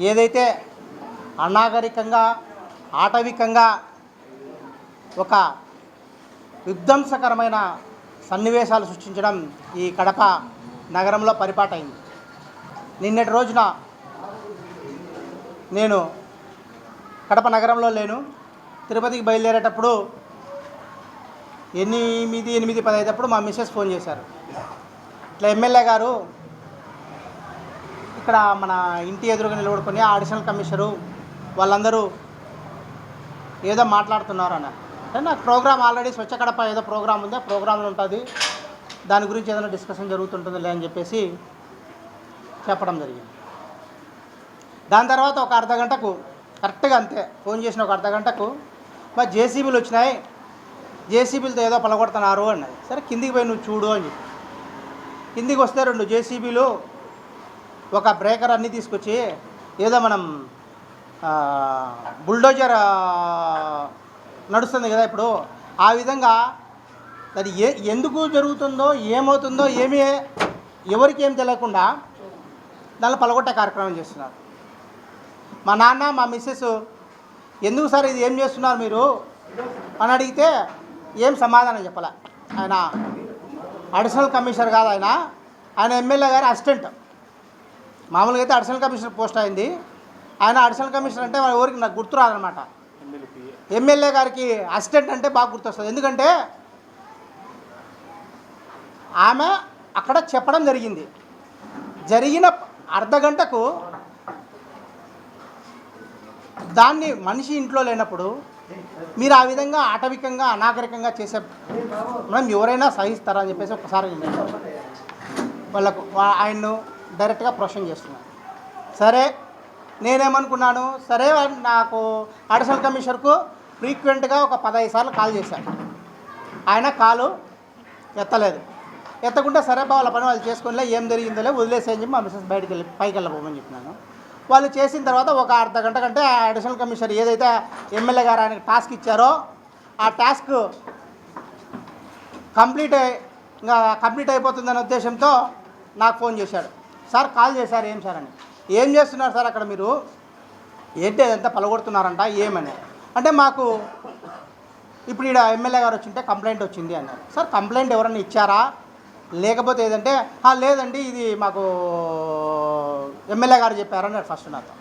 ఏదైతే అనాగరికంగా ఆటవికంగా ఒక విధ్వంసకరమైన సన్నివేశాలు సృష్టించడం ఈ కడప నగరంలో పరిపాటైంది. నిన్నటి రోజున నేను కడప నగరంలో లేను. తిరుపతికి బయలుదేరేటప్పుడు 8:10 మా మిస్సెస్ ఫోన్ చేశారు. ఇట్లా ఎమ్మెల్యే గారు ఇక్కడ మన ఇంటి ఎదురుగా నిలబడుకొని అడిషనల్ కమిషనరు వాళ్ళందరూ ఏదో మాట్లాడుతున్నారు అన్న. అంటే నాకు ప్రోగ్రామ్ ఆల్రెడీ స్వచ్ఛ కడప ఏదో ప్రోగ్రామ్ ఉంది, ఆ ప్రోగ్రాంలో ఉంటుంది, దాని గురించి ఏదైనా డిస్కషన్ జరుగుతుంటుందిలే అని చెప్పేసి చెప్పడం జరిగింది. దాని తర్వాత ఒక అర్ధగంటకు కరెక్ట్గా అంతే ఫోన్ చేసిన ఒక అర్ధగంటకు మా జేసీబీలు వచ్చినాయి, జేసీబీలతో ఏదో పలగొడుతున్నారు అన్నది. సరే కిందికి పోయి నువ్వు చూడు అని చెప్పి కిందికి వస్తే 2 జేసీబీలు ఒక బ్రేకర్ అన్నీ తీసుకొచ్చి ఏదో మనం బుల్డోజర్ నడుస్తుంది కదా ఇప్పుడు, ఆ విధంగా అది ఎందుకు జరుగుతుందో ఏమవుతుందో ఎవరికి ఏం తెలియకుండా దాన్ని పలగొట్టే కార్యక్రమం చేస్తున్నారు. మా నాన్న మా మిస్సెస్ ఎందుకు సార్ ఇది ఏం చేస్తున్నారు మీరు అని అడిగితే ఏం సమాధానం చెప్పలే. ఆయన అడిషనల్ కమిషనర్ కాదు, ఆయన ఎమ్మెల్యే గారి అసిస్టెంట్. మామూలుగా అయితే అడిషనల్ కమిషనర్ పోస్ట్ అయింది, ఆయన అడిషనల్ కమిషనర్ అంటే ఎవరికి నాకు గుర్తు రాదనమాట. ఎమ్మెల్యే గారికి అసిస్టెంట్ అంటే బాగా గుర్తొస్తుంది. ఎందుకంటే ఆమె అక్కడ చెప్పడం జరిగిన అర్ధగంటకు దాన్ని మనిషి ఇంట్లో లేనప్పుడు మీరు ఆ విధంగా ఆటవికంగా అనాగరికంగా చేసే మనం ఎవరైనా సహిస్తారా అని చెప్పేసి ఒకసారి వాళ్ళకు ఆయన్ను డైరెక్ట్గా ప్రొషన్ చేస్తున్నాను. సరే నేనేమనుకున్నాను, సరే నాకు అడిషనల్ కమిషనర్కు ఫ్రీక్వెంట్గా ఒక 15 సార్లు కాల్ చేశాను, ఆయన కాలు ఎత్తకుండా సరే బా వాళ్ళ పని వాళ్ళు చేసుకోనిలే, ఏం జరిగిందోలే వదిలేసేయని చెప్పి మా మిస్సెస్ పైకి వెళ్ళబోమని చెప్పినాను. వాళ్ళు చేసిన తర్వాత ఒక అర్ధగంట కంటే అడిషనల్ కమిషనర్ ఏదైతే ఎమ్మెల్యే గారు ఆయనకు టాస్క్ ఇచ్చారో ఆ టాస్క్ కంప్లీట్ అయిపోతుందనే ఉద్దేశంతో నాకు ఫోన్ చేశాడు. సార్ కాల్ చేశారు, ఏం సార్ అని. ఏం చేస్తున్నారు సార్ అక్కడ మీరు, ఏంటి అదంతా పలగొడుతున్నారంట ఏమని అంటే, మాకు ఇప్పుడు ఇక్కడ ఎమ్మెల్యే గారు వచ్చింటే కంప్లైంట్ వచ్చింది అన్నారు. సార్ కంప్లైంట్ ఎవరన్నా ఇచ్చారా, లేకపోతే ఏదంటే లేదండి ఇది మాకు ఎమ్మెల్యే గారు చెప్పారన్నారు ఫస్ట్ నాతో.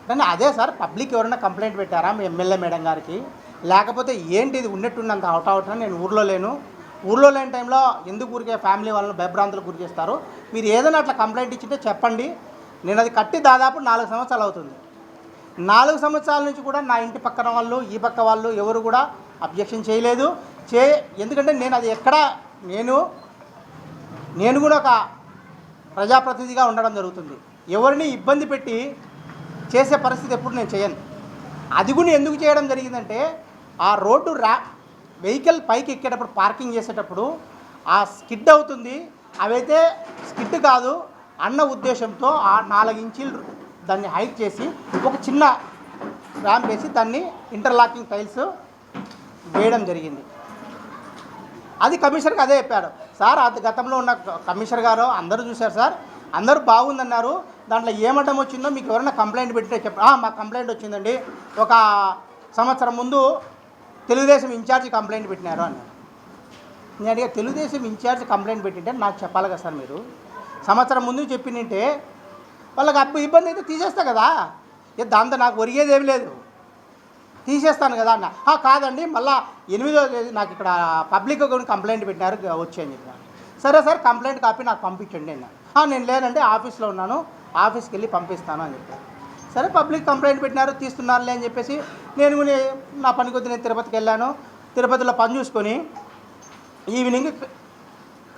కానీ అదే సార్ పబ్లిక్ ఎవరైనా కంప్లైంట్ పెట్టారా మీ ఎమ్మెల్యే మేడం గారికి, లేకపోతే ఏంటి ఇది ఉన్నట్టుండంత అవుట్ నేను ఊర్లో లేని టైంలో ఎందుకు ఊరికే ఫ్యామిలీ వాళ్ళని భయభ్రాంతులకు గురి చేస్తారు, మీరు ఏదైనా అట్లా కంప్లైంట్ ఇచ్చింటే చెప్పండి. నేను అది కట్టి దాదాపు 4 సంవత్సరాలు అవుతుంది. 4 సంవత్సరాల నుంచి కూడా నా ఇంటి పక్కన వాళ్ళు ఈ పక్క వాళ్ళు ఎవరు కూడా అబ్జెక్షన్ చేయలేదు. ఎందుకంటే నేను అది ఎక్కడ నేను కూడా ఒక ప్రజాప్రతినిధిగా ఉండడం జరుగుతుంది. ఎవరిని ఇబ్బంది పెట్టి చేసే పరిస్థితి ఎప్పుడు నేను చేయను. అది కూడా ఎందుకు చేయడం జరిగిందంటే, ఆ రోడ్డు వెహికల్ పైకి ఎక్కేటప్పుడు పార్కింగ్ చేసేటప్పుడు ఆ స్కిడ్ అవుతుంది, అవైతే స్కిడ్ కాదు అన్న ఉద్దేశంతో ఆ 4 ఇంచీలు దాన్ని హైట్ చేసి ఒక చిన్న ర్యాంప్ వేసి దాన్ని ఇంటర్లాకింగ్ టైల్స్ వేయడం జరిగింది. అది కమిషనర్కి అదే చెప్పారు. సార్ అది గతంలో ఉన్న కమిషనర్ గారు అందరూ చూశారు సార్, అందరూ బాగుందన్నారు, దాంట్లో ఏమటం వచ్చిందో మీకు ఎవరైనా కంప్లైంట్ పెట్టితే చెప్పారు. మాకు కంప్లైంట్ వచ్చిందండి, ఒక సంవత్సరం ముందు తెలుగుదేశం ఇన్ఛార్జి కంప్లైంట్ పెట్టినారు అన్నారు. నేను అడిగా, తెలుగుదేశం ఇన్ఛార్జి కంప్లైంట్ పెట్టింటే నాకు చెప్పాలి కదా సార్, మీరు సంవత్సరం ముందు చెప్పినంటే వాళ్ళకి ఇబ్బంది అయితే తీసేస్తా కదా, దాంతో నాకు ఒరిగేది ఏమి లేదు, తీసేస్తాను కదా అన్న. కాదండి మళ్ళీ 8వ తేదీ నాకు ఇక్కడ పబ్లిక్ కంప్లైంట్ పెట్టినారు వచ్చాయని చెప్పిన. సరే సార్ కంప్లైంట్ కాపీ నాకు పంపించండి అన్న. నేను లేదంటే ఆఫీస్లో ఉన్నాను, ఆఫీస్కి వెళ్ళి పంపిస్తాను అని చెప్పాను. సరే పబ్లిక్ కంప్లైంట్ పెట్టినారు తీస్తున్నారులే అని చెప్పేసి నేను నా పని కొద్ది నేను తిరుపతికి వెళ్ళాను. తిరుపతిలో పని చూసుకొని ఈవినింగ్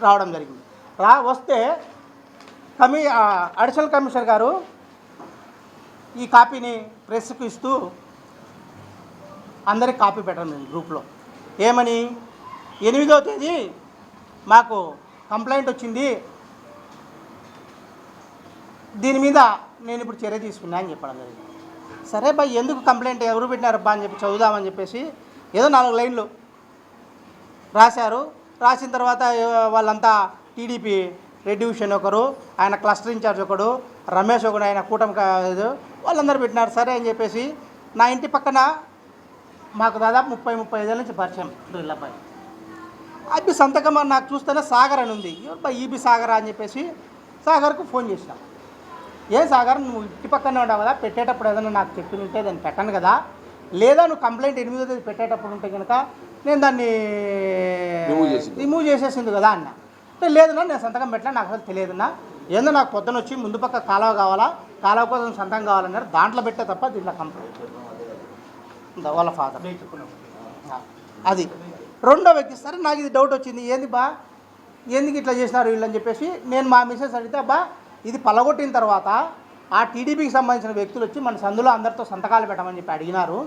రావడం జరిగింది. వస్తే అడిషనల్ కమిషనర్ గారు ఈ కాపీని ప్రెస్కు ఇస్తూ అందరికి కాపీ పెట్టడం జరిగింది గ్రూప్లో. ఏమని, 8వ తేదీ మాకు కంప్లైంట్ వచ్చింది, దీని మీద నేను ఇప్పుడు చర్య తీసుకున్నా అని చెప్పడం జరిగింది. సరే బా ఎందుకు కంప్లైంట్ ఎవరు పెట్టినారబ్బా అని చెప్పి చదువుదామని చెప్పేసి ఏదో 4 లైన్లు రాశారు. రాసిన తర్వాత వాళ్ళంతా టీడీపీ రెడ్ డివిజన్ ఒకరు, ఆయన క్లస్టర్ ఇన్ఛార్జ్ ఒకడు, రమేష్ ఒకడు ఆయన కూటమి వాళ్ళందరూ పెట్టినారు. సరే అని చెప్పేసి నా ఇంటి పక్కన మాకు దాదాపు 30-35 ఏళ్ళ నుంచి పరిచయం వీళ్ళపై అబ్బి సంతకం అని నాకు చూస్తేనే సాగర్ అని ఉంది. ఈబి సాగర్ అని చెప్పేసి సాగర్కు ఫోన్ చేసినాం. ఏం సాగర్ నువ్వు ఇంటి పక్కనే ఉండవు కదా, పెట్టేటప్పుడు ఏదైనా నాకు చెప్పి ఉంటే దాన్ని పెట్టను కదా, లేదా నువ్వు కంప్లైంట్ 8వ తేదీ పెట్టేటప్పుడు ఉంటే కనుక నేను దాన్ని రిమూవ్ చేసేసింది కదా అన్న. అంటే లేదన్నా నేను సంతకం పెట్టలే, నాకు అసలు తెలియదున్నా, ఏందో నాకు పొద్దున వచ్చి ముందు పక్క కాలువ కావాలా, కాలువ కోసం సంతకం కావాలన్నారు, దాంట్లో పెట్టే తప్ప దీంట్లో కంప్లైంట్ వాళ్ళ ఫాదర్ అది. రెండో వ్యక్తి సరే నాకు ఇది డౌట్ వచ్చింది, ఏంది బా ఎందుకు ఇట్లా చేసినారు వీళ్ళని చెప్పేసి నేను మా మిసెస్ అడిగితే, అబ్బా ఇది పలగొట్టిన తర్వాత ఆ టీడీపీకి సంబంధించిన వ్యక్తులు వచ్చి మన సందులో అందరితో సంతకాలు పెట్టమని చెప్పి అడిగినారు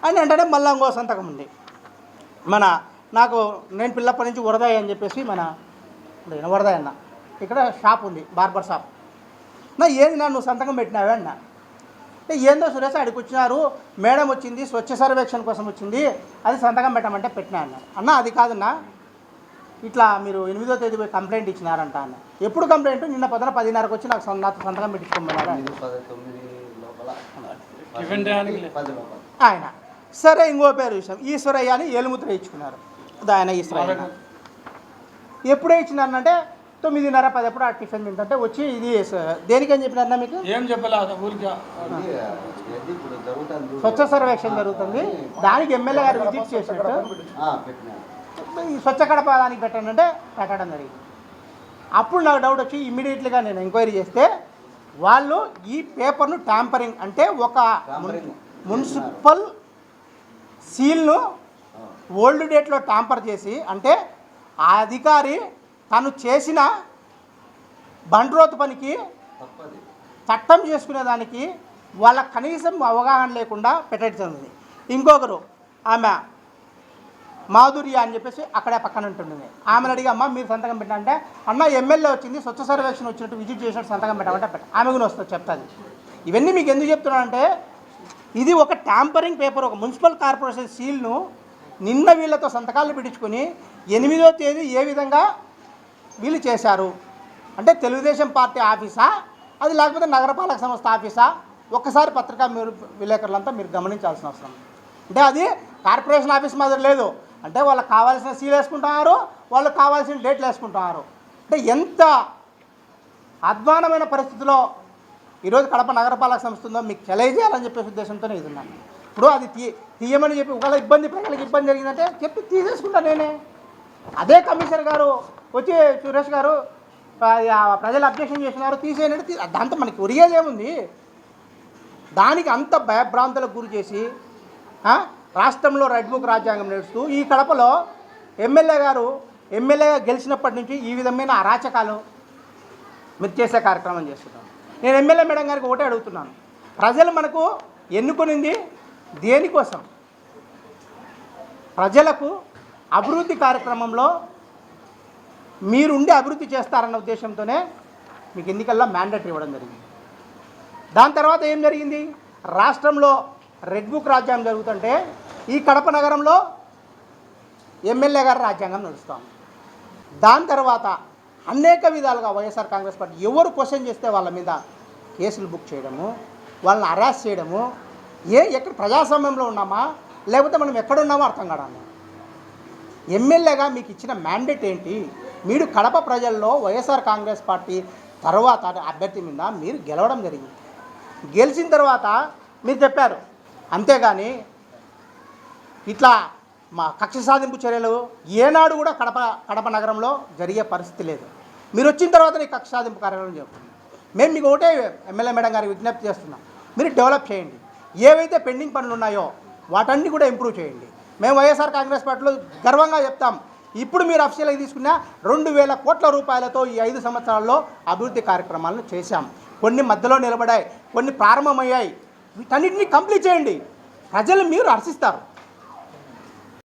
అని అంటే మళ్ళీ ఇంకో సంతకం ఉంది నాకు నేను పిల్లప్పటి నుంచి వరదాయి అని చెప్పేసి వరదాయి అన్న ఇక్కడ షాప్ ఉంది, బార్బర్ షాప్. ఏంది నువ్వు సంతకం పెట్టినావే అన్న. అంటే ఏందో సురేష్ అడిగి వచ్చినారు, మేడం వచ్చింది స్వచ్ఛ సర్వేక్షణ కోసం వచ్చింది, అది సంతకం పెట్టమంటే పెట్టినా అన్నారు. అన్న అది కాదన్నా, ఇట్లా మీరు 8వ తేదీ పోయి కంప్లైంట్ ఇచ్చినారంట అన్న. ఎప్పుడు కంప్లైంట్? నిన్న పొద్దున 10:30కి వచ్చి నాతో సంతకం పెట్టించుకోమన్నారు ఆయన. సరే ఇంకో పేరు విషయం ఈశ్వరయ్య అని ఏలుముద్ర ఇచ్చుకున్నారు. ఆయన ఈశ్వరయ్య ఎప్పుడే ఇచ్చినారంటే 9:30-10 ఎప్పుడు ఆ టిఫిన్ తింటే వచ్చి ఇది దేనికని చెప్పినారన్నా మీకు ఏం చెప్పలేదు. స్వచ్ఛ సర్వేక్షణ జరుగుతుంది, దానికి ఎమ్మెల్యే గారు విజిట్ చేసినట్టు ఈ స్వచ్ఛ కడప దానికి పెట్టానంటే పెట్టడం జరిగింది. అప్పుడు నాకు డౌట్ వచ్చి ఇమ్మీడియట్లీగా నేను ఎంక్వైరీ చేస్తే వాళ్ళు ఈ పేపర్ను ట్యాంపరింగ్ అంటే ఒక మున్సిపల్ సీల్ను ఓల్డ్ డేట్లో ట్యాంపర్ చేసి, అంటే ఆ అధికారి తను చేసిన బండ్రోతు పనికి చట్టం చేసుకునేదానికి వాళ్ళ కనీసం అవగాహన లేకుండా పెట్టేది. ఇంకొకరు ఆమె మాధుర్య అని చెప్పేసి అక్కడే పక్కన ఉంటుంటుంది. ఆమెను అడిగి అమ్మ మీరు సంతకం పెట్టంటే, అన్న ఎమ్మెల్యే వచ్చింది స్వచ్ఛ సర్వేక్షణ వచ్చినట్టు విజిట్ చేసినట్టు సంతకం పెట్టమంటే ఆమె కూడా వస్తుంది చెప్తుంది. ఇవన్నీ మీకు ఎందుకు చెప్తున్నానంటే ఇది ఒక ట్యాంపరింగ్ పేపర్, ఒక మున్సిపల్ కార్పొరేషన్ సీల్ను నిన్న వీళ్ళతో సంతకాలు పెట్టించుకొని 8వ తేదీ ఏ విధంగా వీళ్ళు చేశారు అంటే తెలుగుదేశం పార్టీ ఆఫీసా అది లేకపోతే నగరపాలక సంస్థ ఆఫీసా? ఒక్కసారి పత్రికా విలేకరులంతా మీరు గమనించాల్సిన అవసరం. అంటే అది కార్పొరేషన్ ఆఫీస్ మాదిరి లేదు, అంటే వాళ్ళకి కావాల్సిన సీల్ వేసుకుంటున్నారు, వాళ్ళకి కావాల్సిన డేట్లు వేసుకుంటున్నారు. అంటే ఎంత అధ్వానమైన పరిస్థితిలో ఈరోజు కడప నగరపాలక సంస్థ ఉందో మీకు తెలియజేయాలని చెప్పే ఉద్దేశంతోనే ఇది ఉన్నాను. ఇప్పుడు అది తీయమని చెప్పి ఒకవేళ ప్రజలకు ఇబ్బంది జరిగిందంటే చెప్పి తీసేసుకుంటా నేనే. అదే కమిషనర్ గారు వచ్చి సురేష్ గారు ప్రజలు అబ్జెక్షన్ చేసినారు తీసేయండి, దాంతో మనకి ఒరిగేదేముంది? దానికి అంత భయభ్రాంతులకు గురి చేసి రాష్ట్రంలో రెడ్ బుక్ రాజ్యాంగం నడుస్తూ ఈ కడపలో ఎమ్మెల్యేగా గెలిచినప్పటి నుంచి ఈ విధమైన అరాచకాలు మీరు చేసే కార్యక్రమం చేస్తున్నాను. నేను ఎమ్మెల్యే మేడం గారికి ఒకటే అడుగుతున్నాను, ప్రజలు మనకు ఎన్నుకొనింది దేనికోసం? ప్రజలకు అభివృద్ధి కార్యక్రమంలో మీరుండి అభివృద్ధి చేస్తారన్న ఉద్దేశంతోనే మీకు ఎన్నికల్లో మ్యాండేట్ ఇవ్వడం జరిగింది. దాని తర్వాత ఏం జరిగింది? రాష్ట్రంలో రెడ్ బుక్ రాజ్యాంగం జరుగుతుంటే ఈ కడప నగరంలో ఎమ్మెల్యే గారి రాజ్యాంగం నడుస్తాం. దాని తర్వాత అనేక విధాలుగా వైఎస్ఆర్ కాంగ్రెస్ పార్టీ ఎవరు క్వశ్చన్ చేస్తే వాళ్ళ మీద కేసులు బుక్ చేయడము, వాళ్ళని అరెస్ట్ చేయడము. ఎక్కడ ప్రజాస్వామ్యంలో ఉన్నామా లేకపోతే మనం ఎక్కడున్నామో అర్థం కావాలి. ఎమ్మెల్యేగా మీకు ఇచ్చిన మ్యాండేట్ ఏంటి? మీరు కడప ప్రజల్లో వైఎస్ఆర్ కాంగ్రెస్ పార్టీ తర్వాత అభ్యర్థి మీద మీరు గెలవడం జరిగింది. గెలిచిన తర్వాత మీరు చెప్పారు, అంతేగాని ఇట్లా మా కక్ష సాధింపు చర్యలు ఏనాడు కూడా కడప నగరంలో జరిగే పరిస్థితి లేదు. మీరు వచ్చిన తర్వాత నీ కక్ష సాధింపు కార్యక్రమం చెప్తున్నాం. మేము మీకు ఒకటే ఎమ్మెల్యే మేడం గారికి విజ్ఞప్తి చేస్తున్నాం, మీరు డెవలప్ చేయండి. ఏవైతే పెండింగ్ పనులు ఉన్నాయో వాటన్ని కూడా ఇంప్రూవ్ చేయండి. మేము వైఎస్ఆర్ కాంగ్రెస్ పార్టీలో గర్వంగా చెప్తాం, ఇప్పుడు మీరు అఫీషియల్గా తీసుకున్న 2,000 కోట్ల రూపాయలతో ఈ 5 సంవత్సరాల్లో అభివృద్ధి కార్యక్రమాలను చేశాం. కొన్ని మధ్యలో నిలబడాయి, కొన్ని ప్రారంభమయ్యాయి. వీటన్నిటిని కంప్లీట్ చేయండి, ప్రజలు మీరు హర్షిస్తారు.